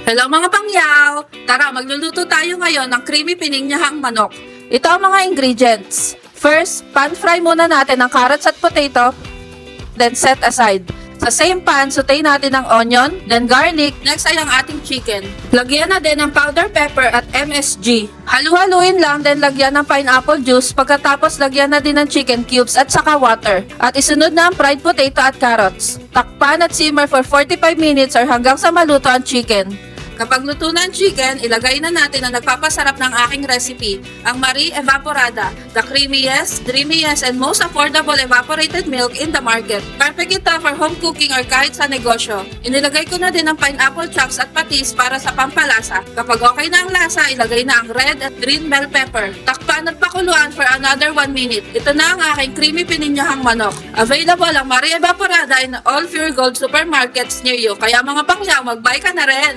Hello mga pangyaw! Tara, magluluto tayo ngayon ng creamy pininyahang manok. Ito ang mga ingredients. First, pan fry muna natin ang carrots at potato, then set aside. Sa same pan, saute natin ang onion, then garlic, next ay ang ating chicken. Lagyan na din ng powder pepper at MSG. Halu-haluin lang, then lagyan ng pineapple juice, pagkatapos lagyan na din ng chicken cubes at saka water. At isunod na ang fried potato at carrots. Takpan at simmer for 45 minutes or hanggang sa maluto ang chicken. Kapag luto na ang chicken, ilagay na natin ang nagpapasarap ng aking recipe, ang Marie Evaporada, the creamiest, dreamiest, and most affordable evaporated milk in the market. Perfect ito for home cooking or kahit sa negosyo. Inilagay ko na din ang pineapple chunks at patis para sa pampalasa. Kapag okay na ang lasa, ilagay na ang red at green bell pepper. Takpan at pakuluan for another 1 minute. Ito na ang aking creamy pininyahang manok. Available ang Marie Evaporada in all Pure Gold supermarkets near you. Kaya mga pangyaw, mag-buy ka na rin!